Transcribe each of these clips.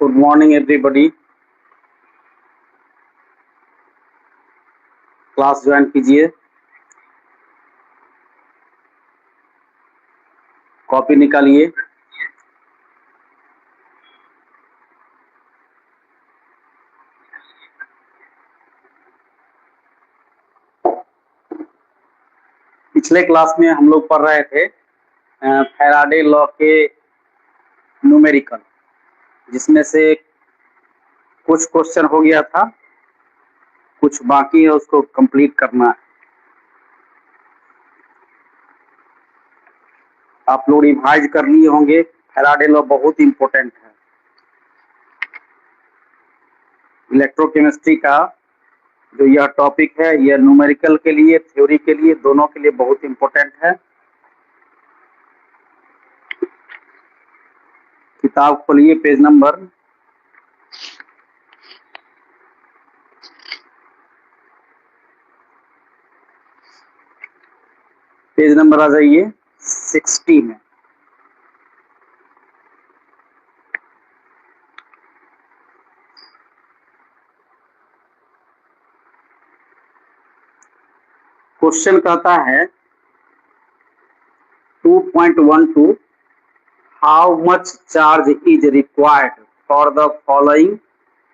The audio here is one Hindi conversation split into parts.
Good morning everybody. Class join कीजिए, कॉपी निकालिए। पिछले क्लास में हम लोग पढ़ रहे थे फैराडे लॉ के न्यूमेरिकल, जिसमें से कुछ क्वेश्चन हो गया था, कुछ बाकी है, उसको कंप्लीट करना है। आप लोग रिवाइज कर लिए होंगे। फैराडे लॉ बहुत इंपॉर्टेंट है। इलेक्ट्रोकेमिस्ट्री का जो यह टॉपिक है, यह न्यूमेरिकल के लिए, थ्योरी के लिए, दोनों के लिए बहुत इंपॉर्टेंट है। किताब खोलिए, पेज नंबर 16 आ जाइए 60 में। क्वेश्चन कहता है 2.12 how much charge is required for the following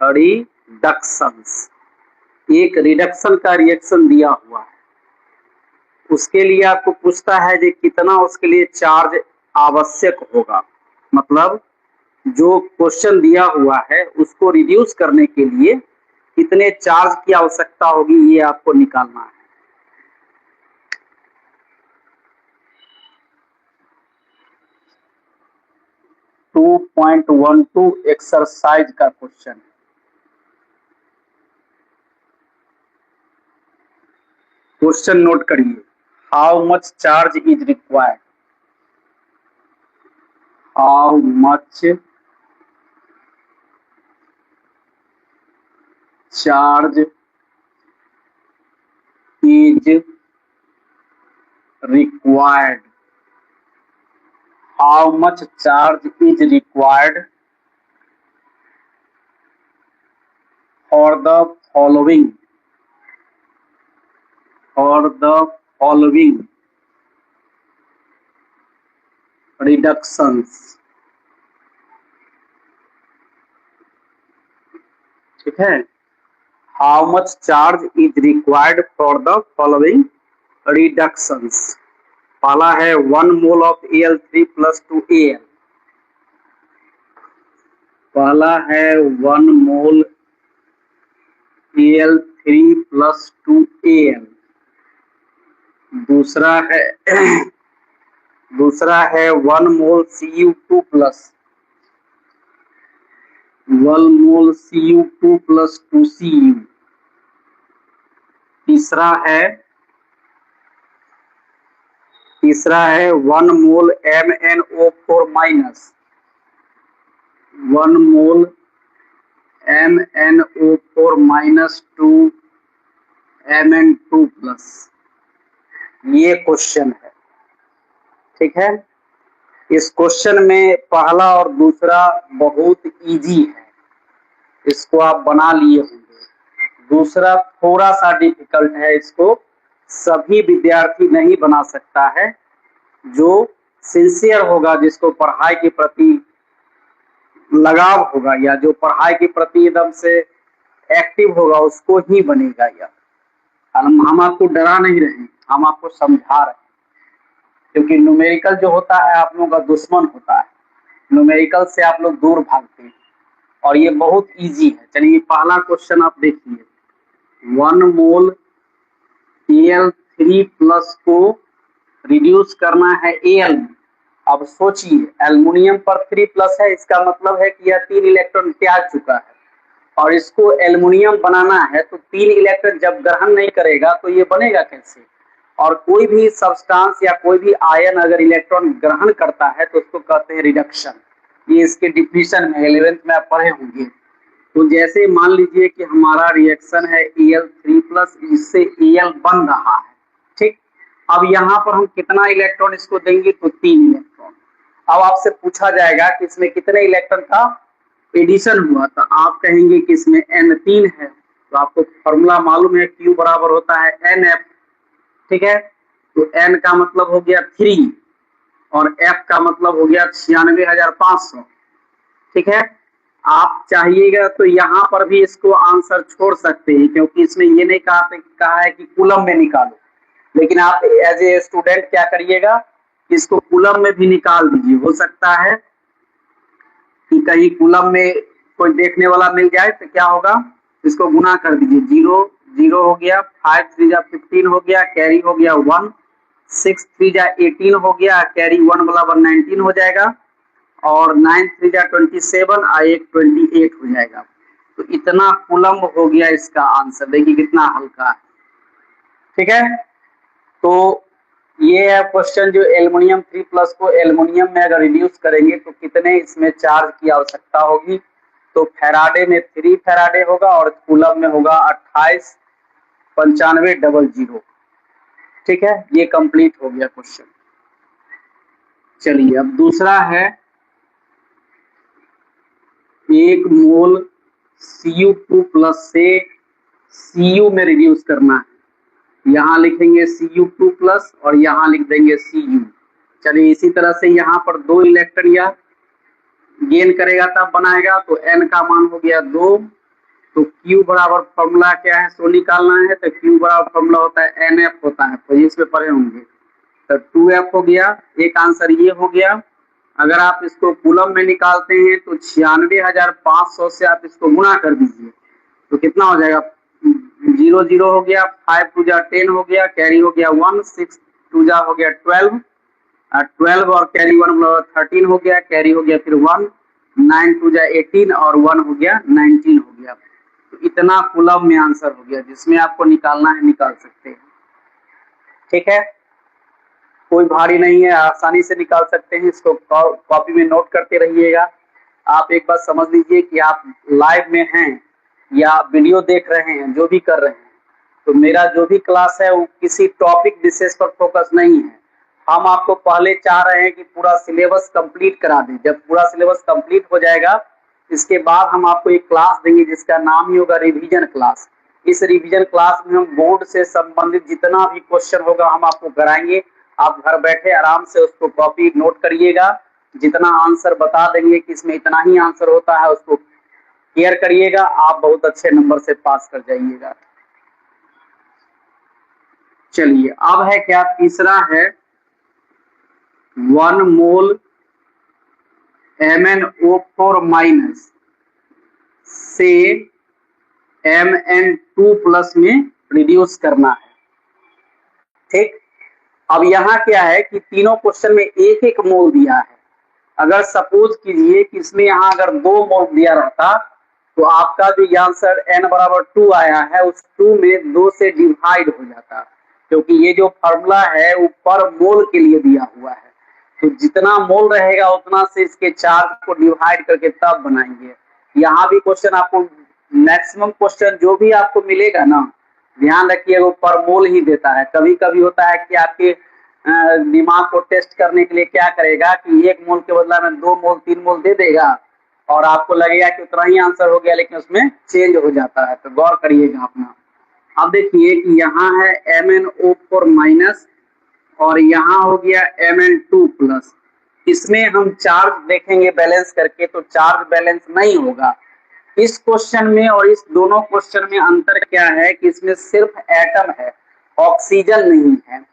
reductions. एक रिडक्शन का रिएक्शन दिया हुआ है, उसके लिए आपको पूछता है कि कितना उसके लिए चार्ज आवश्यक होगा। मतलब जो क्वेश्चन दिया हुआ है उसको रिड्यूस करने के लिए कितने चार्ज की आवश्यकता होगी, ये आपको निकालना है। टू 2.12 एक्सरसाइज का क्वेश्चन है। क्वेश्चन नोट करिए, how much charge is required. How much charge is required. How much charge is required for the following reductions. ठीक है, how much charge is required for the following reductions. पहला है 1 mole of Al3 plus 2Al। पहला है 1 मोल Al3 प्लस 2Al। दूसरा है 1 मोल Cu2 प्लस 1 मोल Cu2 प्लस 2Cu। तीसरा है 1 मोल MnO4 माइनस 1 मोल MnO4 माइनस 2 Mn2 प्लस। ये क्वेश्चन है। ठीक है, इस क्वेश्चन में पहला और दूसरा बहुत इजी है, इसको आप बना लिए होंगे। दूसरा थोड़ा सा डिफिकल्ट है, इसको सभी विद्यार्थी नहीं बना सकता है। जो सिंसियर होगा, जिसको पढ़ाई के प्रति लगाव होगा, या जो पढ़ाई के प्रति एकदम से एक्टिव होगा, उसको ही बनेगा यह। हम आपको डरा नहीं रहे हैं, हम आपको समझा रहे हैं, क्योंकि न्यूमेरिकल जो होता है आप लोगों का दुश्मन होता है। न्यूमेरिकल से आप लोग दूर भागते हैं, और ये बहुत इजी है। चलिए पहला क्वेश्चन आप देखिए, 1 मोल Al3 प्लस को रिड्यूस करना है Al में। अब सोचिए, एल्युमिनियम पर 3 प्लस है, इसका मतलब है कि यह 3 इलेक्ट्रॉन त्याग चुका है, और इसको एल्युमिनियम बनाना है, तो 3 इलेक्ट्रॉन जब ग्रहण नहीं करेगा तो ये बनेगा कैसे। और कोई भी सब्सटेंस या कोई भी आयन अगर इलेक्ट्रॉन ग्रहण करता है तो उसको कहते हैं रिडक्शन। ये इसके डिफिनीशन में 11th में आप पढ़े होंगे। तो जैसे मान लीजिए कि हमारा रिएक्शन है Al3 प्लस, इससे Al बन रहा है। ठीक, अब यहाँ पर हम कितना इलेक्ट्रॉन इसको देंगे, तो 3 इलेक्ट्रॉन। अब आपसे पूछा जाएगा कि इसमें कितने इलेक्ट्रॉन का एडिशन हुआ तो आप कहेंगे कि इसमें N3 है, तो आपको फॉर्मूला मालूम है Q बराबर होता है NF, ठीक है। तो N का मतलब हो गया 3 और F का मतलब हो गया 96,500, ठीक है। आप चाहिएगा तो यहाँ पर भी इसको आंसर छोड़ सकते हैं, क्योंकि इसमें ये नहीं कहा है कि कूलम में निकालो, लेकिन आप एज ए स्टूडेंट क्या करिएगा, इसको कूलम में भी निकाल दीजिए। हो सकता है कि कहीं कूलम में कोई देखने वाला मिल जाए तो क्या होगा, इसको गुना कर दीजिए। 0 0 हो गया, 5 3 जा 15 हो गया, कैरी हो गया 1, 6 3 जा 18 हो गया, कैरी 1 बराबर 19 हो जाएगा, और 9 3 जा 27 और 1 28 हो जाएगा। तो इतना कूलम हो गया इसका आंसर। देखिए कितना हल्का है, ठीक है। तो ये है क्वेश्चन जो एल्युमिनियम 3+ को एल्युमिनियम में अगर रिड्यूस करेंगे तो कितने इसमें चार्ज की आवश्यकता होगी। तो फैराडे में 3 फैराडे होगा और कूलम में होगा 289500, ठीक है। ये कंप्लीट हो गया क्वेश्चन। चलिए अब दूसरा है, 1 मोल Cu2+ से Cu में रिड्यूस करना है। यहाँ लिखेंगे Cu2+ और यहाँ लिख देंगे Cu। चलिए इसी तरह से यहाँ पर 2 इलेक्ट्रॉन या गेन करेगा तब बनाएगा, तो N का मान हो गया 2। तो Q बराबर फॉर्मूला क्या है, सो निकालना है, तो Q बराबर फॉर्मूला होता है NF होता है, फिजिक्स में पढ़े होंगे। तो 2F हो गया, एक आंसर ये हो गया। अगर आप इसको कूलम में निकालते हैं तो 96,500 से आप इसको गुणा कर दीजिए, तो कितना हो जाएगा, 0 0 हो गया, 5 2 जा 10 हो गया, कैरी हो गया 1, 6 2 जा हो गया 12, 12 और कैरी 1 13 हो गया, कैरी हो गया फिर 1, 9 2 जा 18 और 1 हो गया 19 हो गया। तो इतना कूलम में आंसर हो गया, जिसमें आपको निकालना है निकाल सकते हैं, ठीक है। कोई भारी नहीं है, आसानी से निकाल सकते हैं। इसको कॉपी में नोट करते रहिएगा। आप एक बात समझ लीजिए कि आप लाइव में हैं या वीडियो देख रहे हैं, जो भी कर रहे हैं, तो मेरा जो भी क्लास है वो किसी टॉपिक विशेष पर फोकस नहीं है। हम आपको पहले चाह रहे हैं कि पूरा सिलेबस कंप्लीट करा दें। जब पूरा सिलेबस कंप्लीट हो जाएगा, इसके बाद हम आपको एक क्लास देंगे जिसका नाम ही होगा रिवीजन क्लास। इस रिवीजन क्लास में हम बोर्ड से संबंधित जितना भी क्वेश्चन होगा हम आपको कराएंगे। आप घर बैठे आराम से उसको कॉपी नोट करिएगा, जितना आंसर बता देंगे कि इसमें इतना ही आंसर होता है उसको क्लियर करिएगा, आप बहुत अच्छे नंबर से पास कर जाइएगा। चलिए अब है क्या, तीसरा है 1 मोल MnO4- से Mn2+ में रिड्यूस करना है, ठीक। अब यहाँ क्या है कि तीनों क्वेश्चन में एक एक मोल दिया है। अगर सपोज कीजिए कि इसमें यहाँ अगर 2 मोल दिया रहता तो आपका जो आंसर n बराबर 2 आया है उस 2 में 2 से डिवाइड हो जाता, क्योंकि ये जो फॉर्मूला है वो पर मोल के लिए दिया हुआ है। तो जितना मोल रहेगा उतना से इसके चार्ज को डिवाइड करके तब बनाएंगे। यहाँ भी क्वेश्चन आपको मैक्सिमम क्वेश्चन जो भी आपको मिलेगा ना, ध्यान रखिए वो पर मोल ही देता है। कभी कभी होता है कि आपके दिमाग को टेस्ट करने के लिए क्या करेगा कि 1 मोल के बदला में 2 मोल 3 मोल दे देगा और आपको लगेगा कि उतना ही आंसर हो गया, लेकिन उसमें चेंज हो जाता है। तो गौर करिएगा अपना। अब देखिए कि यहाँ है MnO4- और यहाँ हो गया Mn2+। इसमें हम चार्ज देखेंगे बैलेंस करके, तो चार्ज बैलेंस नहीं होगा इस क्वेश्चन में। और इस दोनों क्वेश्चन में अंतर क्या है कि इसमें सिर्फ एटम है, ऑक्सीजन नहीं है।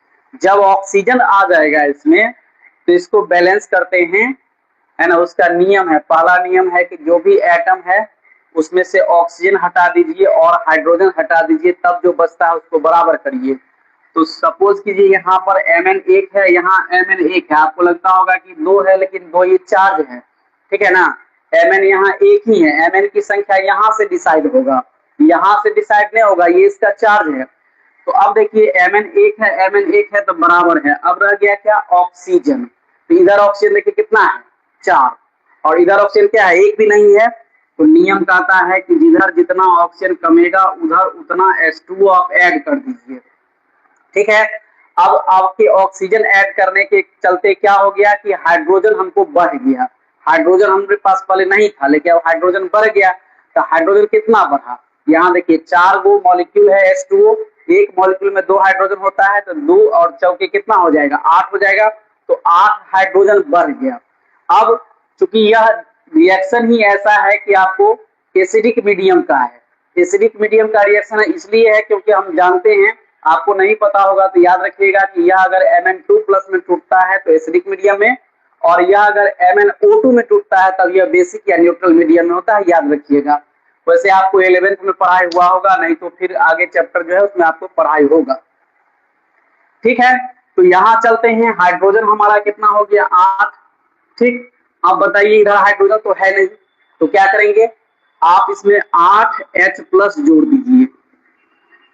जब ऑक्सीजन आ जाएगा इसमें तो इसको बैलेंस करते हैं, है ना। उसका नियम है, पहला नियम है कि जो भी एटम है उसमें से ऑक्सीजन हटा दीजिए और हाइड्रोजन हटा दीजिए, तब जो बचता है उसको बराबर करिए। तो सपोज कीजिए यहाँ पर Mn1 है, यहाँ Mn1 है। आपको लगता होगा कि 2 है, लेकिन 2 ये चार्ज है, ठीक है ना। Mn यहाँ एक ही है, Mn की संख्या यहाँ से डिसाइड होगा, यहाँ से डिसाइड नहीं होगा, ये इसका चार्ज है। तो अब देखिए Mn1 है तो बराबर है। अब रह गया क्या, ऑक्सीजन। तो इधर ऑक्सीजन देखिए कितना है, 4, और इधर ऑक्सीजन क्या है, 1 भी नहीं है। तो नियम कहता है कि जिधर जितना ऑक्सीजन कमेगा उधर उतना H2O आप ऐड कर दीजिए, ठीक है। अब आपके ऑक्सीजन ऐड करने के चलते क्या हो गया कि हाइड्रोजन हमको बढ़ गया। हाइड्रोजन हमारे पास पहले नहीं था, लेकिन अब हाइड्रोजन बढ़ गया। तो हाइड्रोजन कितना बढ़ा, यहाँ देखिए 4 गो मॉलिक्यूल है H2O, एक मॉलिक्यूल में 2 हाइड्रोजन होता है, तो 2 और चौके कितना हो जाएगा, 8 हो जाएगा। तो 8 हाइड्रोजन बढ़ गया। अब चूंकि यह रिएक्शन ही ऐसा है कि आपको एसिडिक मीडियम का है, एसिडिक मीडियम का रिएक्शन है इसलिए है क्योंकि हम जानते हैं, आपको नहीं पता होगा तो याद रखिएगा कि यह अगर Mn2+ में टूटता है तो एसिडिक मीडियम में, और यह अगर MnO2 में टूटता है तब यह बेसिक या न्यूट्रल मीडियम में होता है, याद रखिएगा। वैसे आपको 11th में पढ़ाई हुआ होगा, नहीं तो फिर आगे चैप्टर जो है उसमें आपको पढ़ाई होगा। ठीक है, तो यहाँ चलते हैं, हाइड्रोजन हमारा कितना हो गया 8। ठीक, अब बताइए इधर हाइड्रोजन तो है नहीं, तो क्या करेंगे, आप इसमें 8H+ जोड़ दीजिए।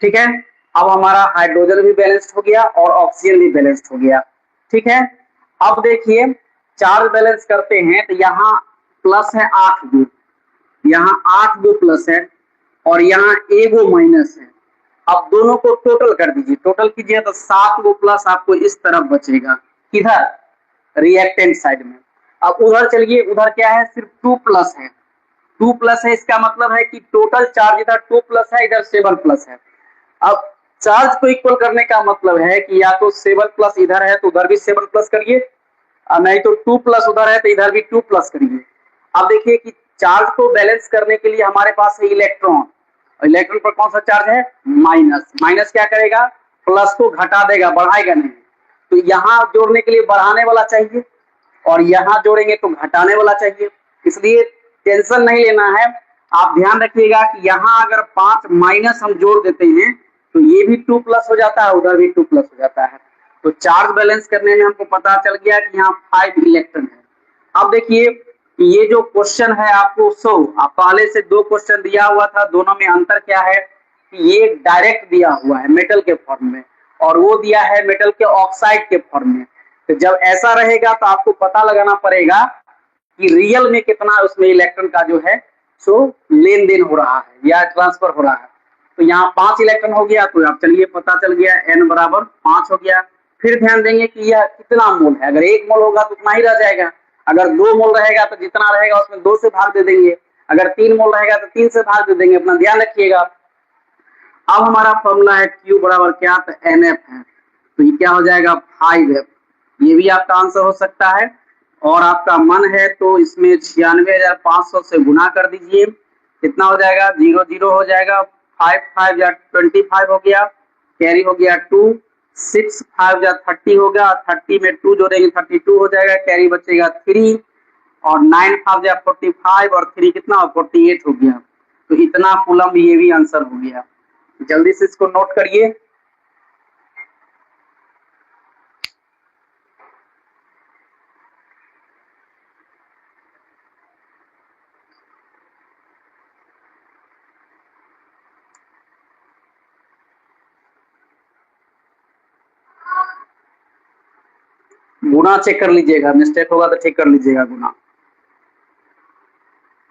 ठीक है, अब हमारा हाइड्रोजन भी बैलेंस्ड हो गया और ऑक्सीजन भी बैलेंस्ड हो गया। ठीक है, अब देखिए चार्ज बैलेंस करते हैं तो यहाँ प्लस है 8 गो, यहाँ 8 गो प्लस है और यहाँ 1 गो माइनस है। अब दोनों को टोटल कर दीजिए, टोटल कीजिए तो 7 गो प्लस आपको इस तरफ बचेगा, किधर, रिएक्टेंट साइड में। अब उधर चलिए, उधर क्या है, सिर्फ 2+ है, 2+ है, इसका मतलब है कि टोटल चार्ज इधर 2+ है, इधर 7+ है। अब चार्ज को इक्वल करने का मतलब है कि या तो 7+ इधर है तो उधर भी 7+ करिए, और नहीं तो 2+ उधर है तो इधर भी 2+ करिए। अब देखिए कि चार्ज को बैलेंस करने के लिए हमारे पास है इलेक्ट्रॉन, इलेक्ट्रॉन पर कौन सा चार्ज है, माइनस, माइनस क्या करेगा, प्लस को घटा देगा, बढ़ाएगा नहीं। तो यहाँ जोड़ने के लिए बढ़ाने वाला चाहिए और यहाँ जोड़ेंगे तो घटाने वाला चाहिए, इसलिए टेंशन नहीं लेना है। आप ध्यान रखिएगा कि यहाँ अगर 5 माइनस हम जोड़ देते हैं तो ये भी 2+ हो जाता है, उधर भी 2+ हो जाता है। तो चार्ज बैलेंस करने में हमको पता चल गया कि यहाँ 5 इलेक्ट्रॉन है। अब देखिए ये जो क्वेश्चन है आपको आप पहले से 2 क्वेश्चन दिया हुआ था, दोनों में अंतर क्या है कि ये डायरेक्ट दिया हुआ है मेटल के फॉर्म में और वो दिया है मेटल के ऑक्साइड के फॉर्म में। तो जब ऐसा रहेगा तो आपको पता लगाना पड़ेगा कि रियल में कितना उसमें इलेक्ट्रॉन का जो है लेन देन हो रहा है या ट्रांसफर हो रहा है। तो यहाँ 5 इलेक्ट्रॉन हो गया, तो आप चलिए पता चल गया n बराबर 5 हो गया। फिर ध्यान देंगे कि यह कितना मोल है, अगर 1 मोल होगा तो उतना ही रह जाएगा, अगर 2 मोल रहेगा तो जितना रहेगा उसमें 2 से भाग दे देंगे, अगर 3 मोल रहेगा तो 3 से भाग दे देंगे, अपना ध्यान रखिएगा। अब हमारा फॉर्मूला है Q बराबर क्या, तो NF है, तो ये क्या हो जाएगा 5F, ये भी आपका आंसर हो सकता है। और आपका मन है तो इसमें 96,500 से गुना कर दीजिए, कितना हो जाएगा, 0 0 हो जाएगा, 5 5 या 25 हो गया, कैरी हो गया 2, 6 5 या 30 होगा, 30 में 2 जोड़ेंगे 32 हो जाएगा, कैरी बचेगा 3, और 9 5 या 45 और 3 कितना 48 हो गया। तो इतना कूलम ये भी आंसर हो गया। जल्दी से इसको नोट करिए। गुना चेक कर लीजिएगा, मिस्टेक होगा तो ठीक कर लीजिएगा गुना।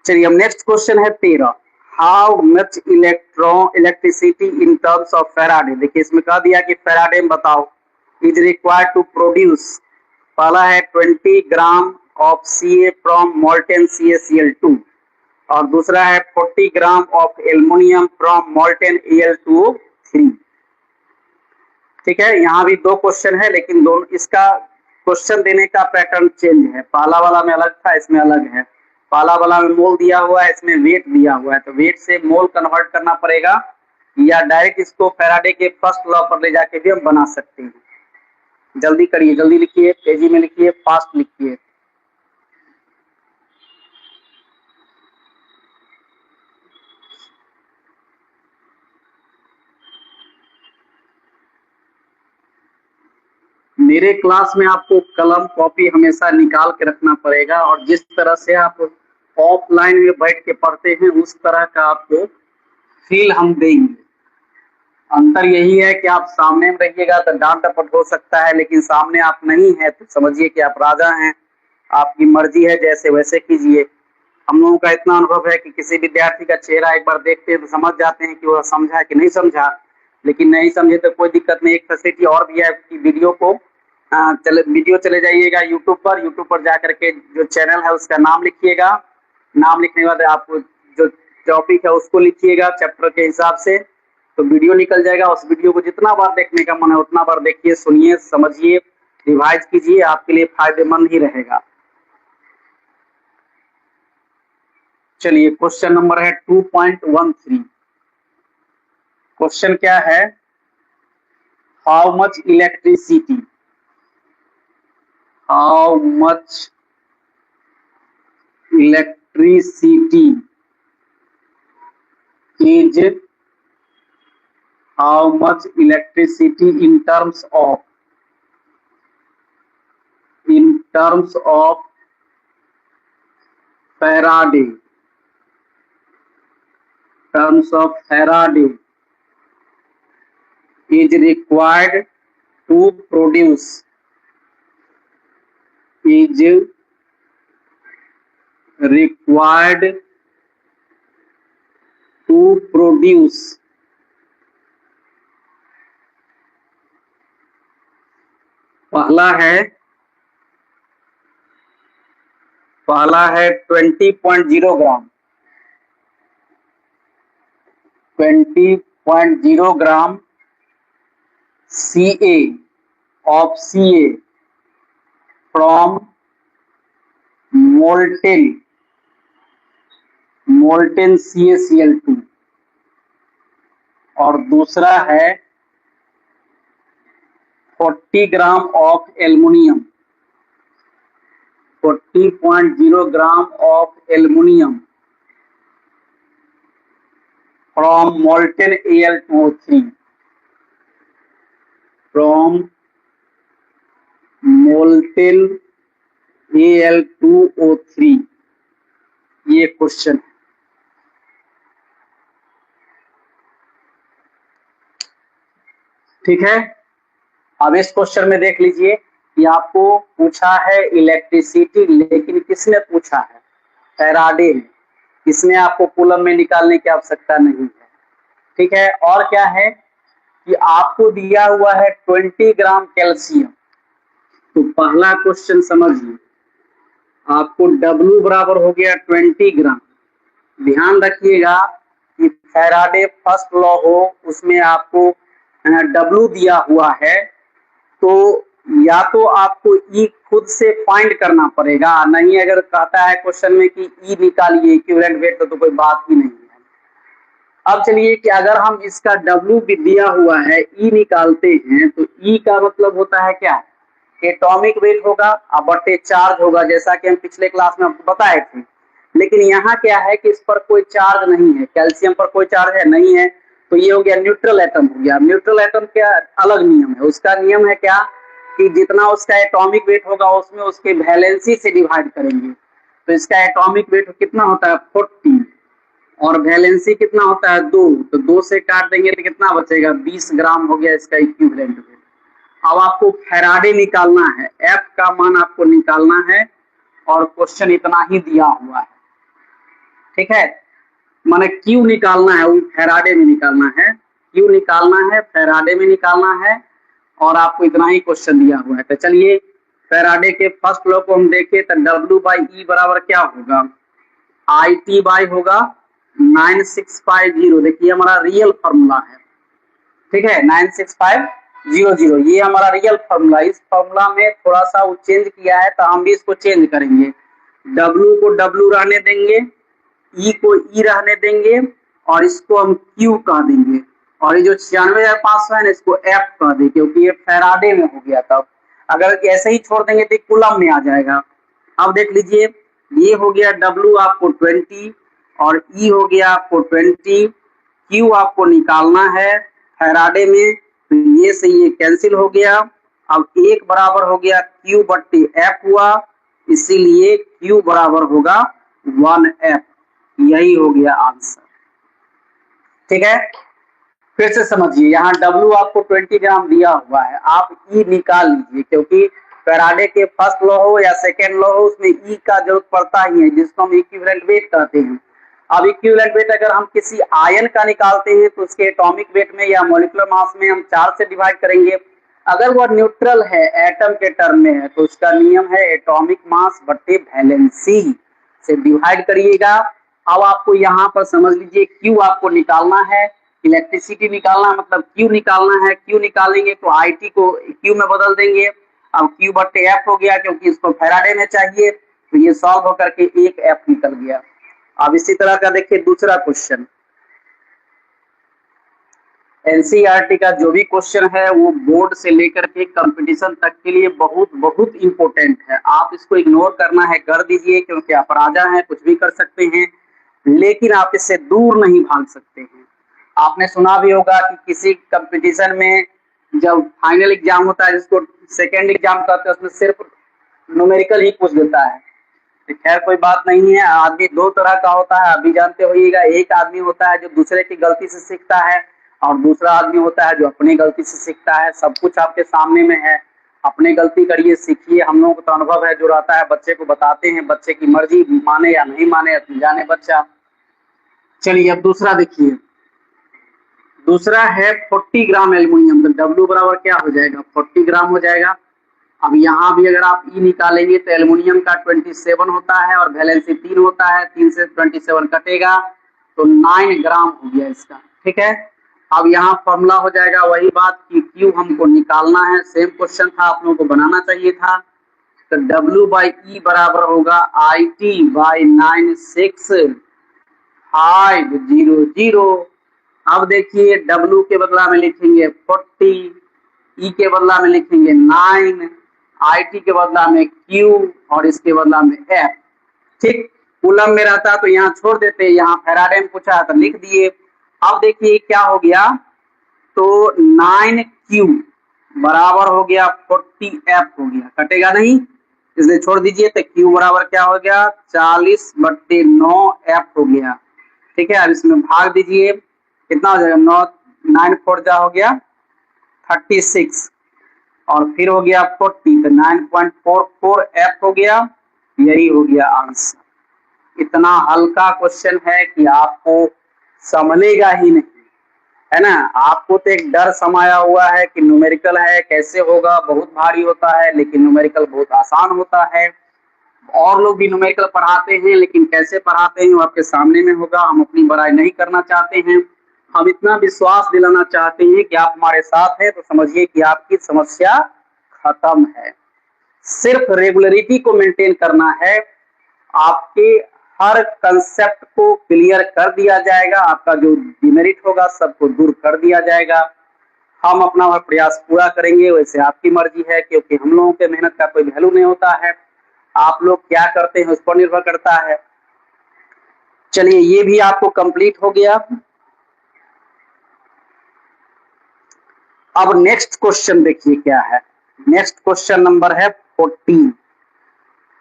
चलिए अब नेक्स्ट क्वेश्चन है 13, how much electricity in terms of Faraday. देखिए इसमें कह दिया कि फैराडे में बताओ इज रिक्वायर्ड टू प्रोड्यूस, पहला है 20 gram of Ca from molten CaCl2 और दूसरा है 40 gram of aluminium from molten Al2O3। ठीक है, यहाँ भी 2 क्वेश्चन है, लेकिन दोनों इसका क्वेश्चन देने का पैटर्न चेंज है, पहला वाला में अलग था, इसमें अलग है। पहला वाला में मोल दिया हुआ है, इसमें वेट दिया हुआ है, तो वेट से मोल कन्वर्ट करना पड़ेगा या डायरेक्ट इसको फैराडे के फर्स्ट लॉ पर ले जाके भी हम बना सकते हैं। जल्दी करिए, जल्दी लिखिए, तेजी में लिखिए, फास्ट लिखिए। मेरे क्लास में आपको कलम कॉपी हमेशा निकाल के रखना पड़ेगा और जिस तरह से आप ऑफलाइन में बैठ के पढ़ते हैं उस तरह का आपको फील हम देंगे। अंतर यही है कि आप सामने में रहिएगा तो डांट डपट हो सकता है, लेकिन सामने आप नहीं है तो समझिए कि आप राजा हैं, आपकी मर्जी है, जैसे वैसे कीजिए। हम लोगों का इतना अनुभव है कि किसी विद्यार्थी का चेहरा एक बार देखते हैं तो समझ जाते हैं कि वह समझा कि नहीं समझा, लेकिन नहीं समझे तो कोई दिक्कत नहीं, एक फैसिलिटी और भी है कि वीडियो को चले वीडियो चले जाइएगा यूट्यूब पर जा करके जो चैनल है उसका नाम लिखिएगा। नाम लिखने के बाद आपको जो टॉपिक है उसको लिखिएगा चैप्टर के हिसाब से, तो वीडियो निकल जाएगा। उस वीडियो को जितना बार देखने का मन है उतना बार देखिए, सुनिए, समझिए, रिवाइज कीजिए, आपके लिए फायदेमंद ही रहेगा। चलिए क्वेश्चन नंबर है 2.13। क्वेश्चन क्या है? How much electricity, how much electricity is how much electricity in terms of Faraday, is required to produce पहला है 20.0 ग्राम, 20.0 ग्राम Ca from molten CaCl2, और दूसरा है 40 gram of aluminium, 40.0 gram of aluminium from molten Al2O3, from molten Al2O3। ये क्वेश्चन है। ठीक है, अब इस क्वेश्चन में देख लीजिए कि आपको पूछा है इलेक्ट्रिसिटी, लेकिन किसने पूछा है? फैराडे ने। इसमें आपको कूलम में निकालने की आवश्यकता नहीं है। ठीक है, और क्या है कि आपको दिया हुआ है 20 ग्राम कैल्शियम। तो पहला क्वेश्चन समझिए, आपको W बराबर हो गया 20 ग्राम। ध्यान रखिएगा कि फैराडे फर्स्ट लॉ हो उसमें आपको W दिया हुआ है, तो या तो आपको E खुद से फाइंड करना पड़ेगा, नहीं अगर कहता है क्वेश्चन में कि E निकालिए इक्विवेलेंट वेट, तो कोई बात ही नहीं है। अब चलिए कि अगर हम इसका W भी दिया हुआ है, E निकालते हैं, तो E का मतलब होता है क्या? एटॉमिक वेट होगा और बटे चार्ज होगा, जैसा कि हम पिछले क्लास में आपको बताए थे। लेकिन यहाँ क्या है कि इस पर कोई चार्ज नहीं है, कैल्शियम पर कोई चार्ज है नहीं है, तो ये हो गया न्यूट्रल एटम हो गया। न्यूट्रल एटम क्या अलग नियम है, उसका नियम है क्या कि जितना उसका एटॉमिक वेट होगा उसमें उसके वैलेंसी से डिवाइड करेंगे। तो इसका एटॉमिक वेट कितना होता है 40, और वैलेंसी कितना होता है 2, तो 2 से काट देंगे तो कितना बचेगा 20 ग्राम हो गया इसका इक्विवेलेंट वेट। अब आपको फैराडे निकालना है, F का मान आपको निकालना है, और क्वेश्चन इतना ही दिया हुआ है। ठीक है, माने Q निकालना है, वो फैराडे में निकालना है, Q निकालना है, फैराडे में निकालना है, और आपको इतना ही क्वेश्चन दिया हुआ है। तो चलिए फैराडे के फर्स्ट लॉ को हम देखें तो W/E बराबर क्या होगा? IT होगा 9650। देखिए हमारा रियल फॉर्मूला है। ठीक है, 96500 ये हमारा रियल फॉर्मूला। इस फॉर्मूला में थोड़ा सा वो चेंज किया है, तो हम भी इसको चेंज करेंगे। W को W रहने देंगे, E को E रहने देंगे, और इसको हम Q कह देंगे, और ये जो 96,500 है ना इसको F कह देंगे, क्योंकि ये फैराडे में हो गया था। अगर ऐसे ही छोड़ देंगे तो कूलम में आ जाएगा। अब देख लीजिए, ये हो गया W आपको 20, और E हो गया आपको 20, Q आपको निकालना है फैराडे में, तो ये से ये कैंसिल हो गया। अब 1 बराबर हो गया Q बट्टे F हुआ, इसीलिए Q बराबर होगा 1F। यही हो गया आंसर। ठीक है, फिर से समझिए, यहाँ W आपको 20 ग्राम दिया हुआ है, आप E निकाल लीजिए, क्योंकि फैराडे के फर्स्ट लॉ हो या सेकेंड लॉ हो उसमें E का जरूरत पड़ता ही है, जिसको हम इक्विवेलेंट वेट कहते हैं। अब इक्विवेलेंट वेट अगर हम किसी आयन का निकालते हैं तो उसके एटॉमिक वेट में या मॉलिक्यूलर मास में हम 4 से डिवाइड करेंगे। अगर वह न्यूट्रल है, एटम के टर्म में है, तो उसका नियम है एटॉमिक मास बटे वैलेंसी से डिवाइड करिएगा। अब आपको यहाँ पर समझ लीजिए Q आपको निकालना है, इलेक्ट्रिसिटी निकालना मतलब Q निकालना है। Q निकालेंगे तो IT को Q में बदल देंगे। अब Q बटे F हो गया, क्योंकि इसको फैराडे में चाहिए, तो ये सॉल्व होकर के एक F निकल गया। अब इसी तरह का देखिए दूसरा क्वेश्चन, एनसीईआरटी का जो भी क्वेश्चन है वो बोर्ड से लेकर के कंपटीशन तक के लिए बहुत बहुत इंपॉर्टेंट है। आप इसको इग्नोर करना है कर दीजिए, क्योंकि आप राजा हैं, कुछ भी कर सकते हैं, लेकिन आप इससे दूर नहीं भाग सकते हैं। आपने सुना भी होगा कि किसी कंपटीशन में जब फाइनल एग्जाम होता है, जिसको सेकेंड एग्जाम कहते हैं, उसमें सिर्फ न्यूमेरिकल ही पूछ देता है। खैर कोई बात नहीं है, आदमी दो तरह का होता है, अभी जानते होइएगा। एक आदमी होता है जो दूसरे की गलती से सीखता है, और दूसरा आदमी होता है जो अपनी गलती से सीखता है। सब कुछ आपके सामने में है, अपने गलती करिए, सीखिए। हम लोगों को तो अनुभव है, जो रहता है बच्चे को बताते हैं, बच्चे की मर्जी, माने या नहीं माने जाने बच्चा। चलिए अब दूसरा देखिए, दूसरा है 40 ग्राम एल्यूमिनियम। तो W बराबर क्या हो जाएगा, 40 ग्राम हो जाएगा। अब यहाँ भी अगर आप E निकालेंगे तो एल्यूमिनियम का 27 होता है और वैलेंसी 3 होता है, 3 से 27 कटेगा तो 9 ग्राम हो गया इसका। ठीक है, अब यहाँ फॉर्मूला हो जाएगा वही बात कि Q हमको निकालना है। सेम क्वेश्चन था, आप लोगों को बनाना चाहिए था। तो W बाई E बराबर होगा IT बाई 96500। अब देखिए W के बदला में लिखेंगे 40, E के बदला में लिखेंगे 9, IT के बदला में Q और इसके बदला में F। ठीक, कूलम में रहता तो यहाँ छोड़ देते, यहाँ फैराडे में पूछा तो लिख दिए। अब देखिए क्या हो गया, तो 9Q बराबर हो गया 40F हो गया, कटेगा नहीं, इसलिए छोड़ दीजिए। तो Q बराबर क्या हो गया, 40/9F हो गया। ठीक है, अब इसमें भाग दीजिए, कितना हो जाएगा, 9 4 जा हो गया 36 और फिर हो गया 40, तो 9.44F हो गया। यही हो गया आंसर। इतना हल्का क्वेश्चन है कि आपको समझेगा ही नहीं, है ना। आपको तो एक डर समाया हुआ है कि न्यूमेरिकल है, कैसे होगा, बहुत भारी होता है, लेकिन न्यूमेरिकल बहुत आसान होता है। और लोग भी न्यूमेरिकल पढ़ाते हैं, लेकिन कैसे पढ़ाते हैं वो आपके सामने में होगा। हम अपनी बड़ाई नहीं करना चाहते हैं, हम इतना विश्वास दिलाना चाहते हैं कि आप हमारे साथ हैं तो समझिए कि आपकी समस्या खत्म है। सिर्फ रेगुलरिटी को मेंटेन करना है, आपके हर कंसेप्ट को क्लियर कर दिया जाएगा, आपका जो डिमेरिट होगा सबको दूर कर दिया जाएगा। हम अपना वह प्रयास पूरा करेंगे, वैसे आपकी मर्जी है, क्योंकि हम लोगों के मेहनत का कोई वैल्यू नहीं होता है, आप लोग क्या करते हैं उस पर निर्भर करता है। चलिए ये भी आपको कंप्लीट हो गया। अब नेक्स्ट क्वेश्चन देखिए क्या है, नेक्स्ट क्वेश्चन नंबर है 14।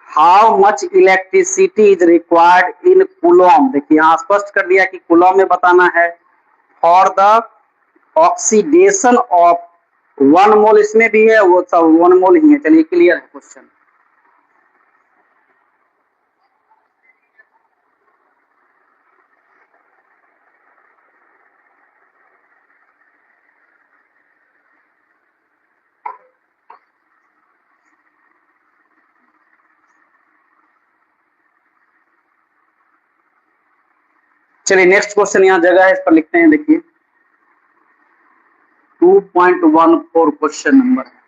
How much electricity is required in coulomb. देखिए यहाँ स्पष्ट कर दिया कि कूलम में बताना है। फॉर द ऑक्सीडेशन ऑफ 1 मोल, इसमें भी है वो सब 1 मोल ही है। चलिए क्लियर है क्वेश्चन। चलिए नेक्स्ट क्वेश्चन यहाँ जगह है, इस पर लिखते हैं। देखिए 2.14 क्वेश्चन नंबर है।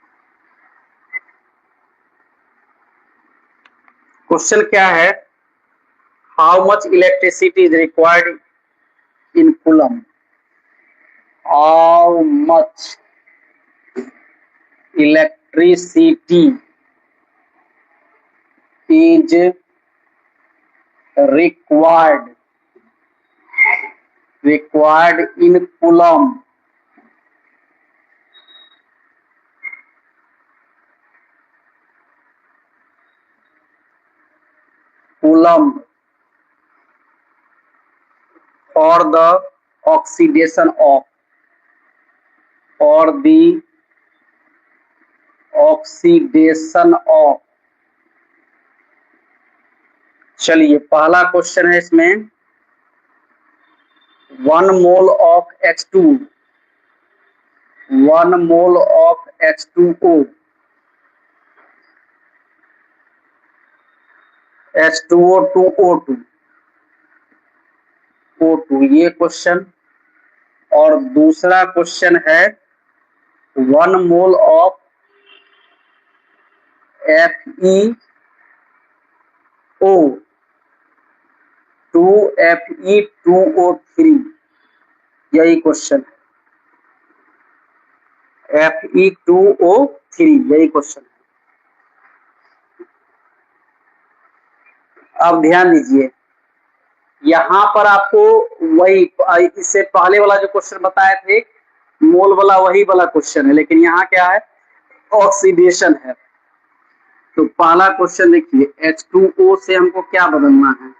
क्वेश्चन क्या है, how much electricity is required in coulomb. How much electricity is required in coulomb. Coulomb for the oxidation of, for the oxidation of। चलिए पहला क्वेश्चन है इसमें, 1 mole of H2, 1 mole of H2O, H2O to O2, O2 ये क्वेश्चन। और दूसरा क्वेश्चन है 1 mole of FeO to Fe2O3, यही क्वेश्चन है, Fe2O3 यही क्वेश्चन है। अब ध्यान दीजिए, यहां पर आपको वही इससे पहले वाला जो क्वेश्चन बताए थे मोल वाला, वही वाला क्वेश्चन है, लेकिन यहाँ क्या है, ऑक्सीडेशन है। तो पहला क्वेश्चन देखिए, H2O से हमको क्या बदलना है,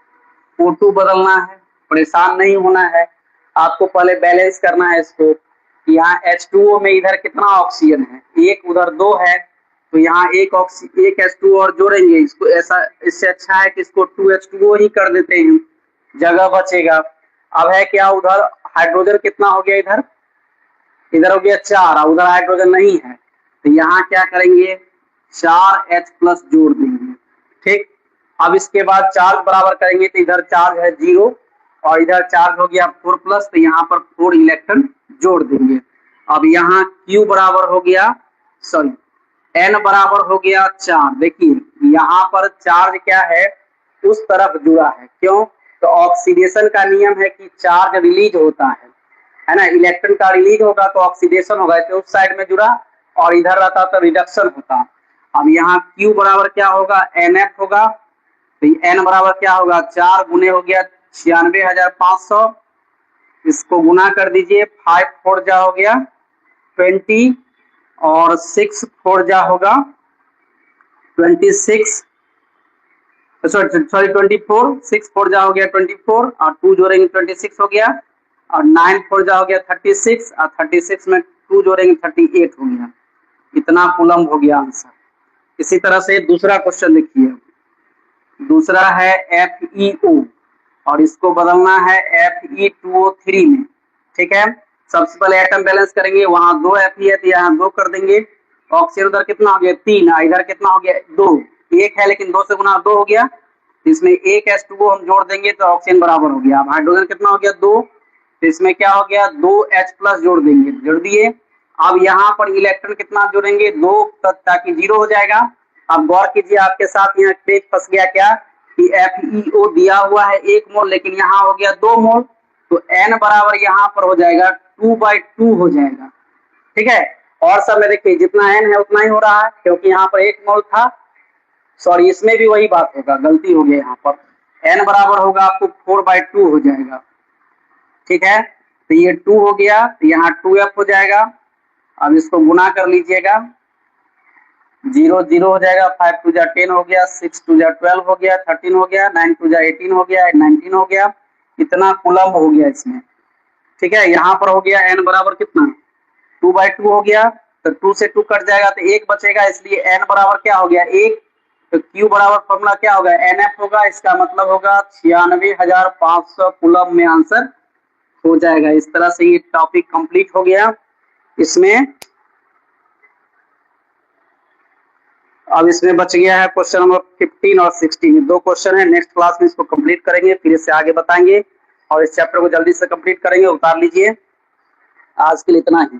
O2 बदलना है। परेशान नहीं होना है, आपको पहले बैलेंस करना है इसको। यहाँ H2O में इधर कितना ऑक्सीजन है, एक, उधर 2 है, तो यहाँ एक H2O और जोड़ेंगे इसको। ऐसा, इससे अच्छा है कि इसको 2H2O ही कर देते हैं, जगह बचेगा। अब है क्या, उधर हाइड्रोजन कितना हो गया, इधर हो गया 4, उधर हाइड्रोजन नहीं है, तो यहाँ क्या करेंगे, 4H+ जोड़ देंगे। ठीक, अब इसके बाद चार्ज बराबर करेंगे, तो इधर चार्ज है 0 और इधर चार्ज हो गया 4+, तो यहाँ पर 4 इलेक्ट्रॉन जोड़ देंगे। अब यहाँ Q बराबर हो गया, सॉरी N बराबर हो गया 4। देखिए यहाँ पर चार्ज क्या है, उस तरफ जुड़ा है, क्यों, तो ऑक्सीडेशन का नियम है कि चार्ज रिलीज होता है ना, इलेक्ट्रॉन का रिलीज होगा तो ऑक्सीडेशन होगा, तो उस साइड में जुड़ा, और इधर रहता तो रिडक्शन होता। अब यहाँ Q बराबर क्या होगा, NF होगा, तो N बराबर क्या होगा, 4 गुने हो गया 96,500, इसको गुना कर दीजिए, 5 4 जा हो गया 20 और 6 4 जा होगा 26, सॉरी 24, 6 4 जा हो गया 24 और 2 जोड़ेंगे 26 हो गया, और 9 4 जा हो गया 36 और 36 में 2 जोड़ेंगे 38 हो गया। इतना कूलम्ब हो गया आंसर। इसी तरह से दूसरा क्वेश्चन देखिए, दूसरा है FeO और इसको बदलना है Fe2O3 में। ठीक है, सबसे पहले एटम बैलेंस करेंगे, वहां 2 Fe है तो यहाँ 2 कर देंगे। ऑक्सीजन उधर कितना हो गया 3, इधर कितना हो गया 2, एक है लेकिन 2 से गुना 2 हो गया, इसमें एक H2O हम जोड़ देंगे तो ऑक्सीजन बराबर हो गया। अब हाइड्रोजन कितना हो गया 2, तो इसमें क्या हो गया 2H+ जोड़ देंगे, जोड़ दिए। अब यहाँ पर इलेक्ट्रॉन कितना जोड़ेंगे 2, ताकि 0 हो जाएगा। अब गौर कीजिए, आपके साथ यहाँ पेज फंस गया क्या, कि FeO दिया हुआ है 1 मोल, लेकिन यहाँ हो गया 2 मोल, तो N बराबर यहाँ पर हो जाएगा 2/2 हो जाएगा। ठीक है, और सब में देखिए जितना N है उतना ही हो रहा है, क्योंकि यहाँ पर 1 मोल था, सॉरी इसमें भी वही बात होगा, गलती हो गई यहाँ पर, N बराबर होगा आपको 4/2 हो जाएगा। ठीक है, तो ये 2 हो गया, तो यहाँ 2F हो जाएगा। अब इसको गुना कर लीजिएगा, 0 0 हो जाएगा, 5 2 जा 10 हो गया, 6 2 जा 12 हो गया, 13 हो गया, 9 2 जा 18 हो गया, 19 हो गया, इतना कूलम्ब हो गया इसमें। ठीक है, यहाँ पर हो गया N बराबर कितना 2/2 हो गया, तो 2 से 2 कट जाएगा तो 1 बचेगा, इसलिए N बराबर क्या हो गया 1, तो Q बराबर फॉर्मूला क्या होगा NF होगा, इसका मतलब होगा 96,500 कूलम्ब में आंसर हो जाएगा। इस तरह से ये टॉपिक कंप्लीट हो गया। इसमें अब इसमें बच गया है क्वेश्चन नंबर 15 और 16, 2 क्वेश्चन है। नेक्स्ट क्लास में इसको कंप्लीट करेंगे, फिर इससे आगे बताएंगे और इस चैप्टर को जल्दी से कंप्लीट करेंगे। उतार लीजिए, आज के लिए इतना ही।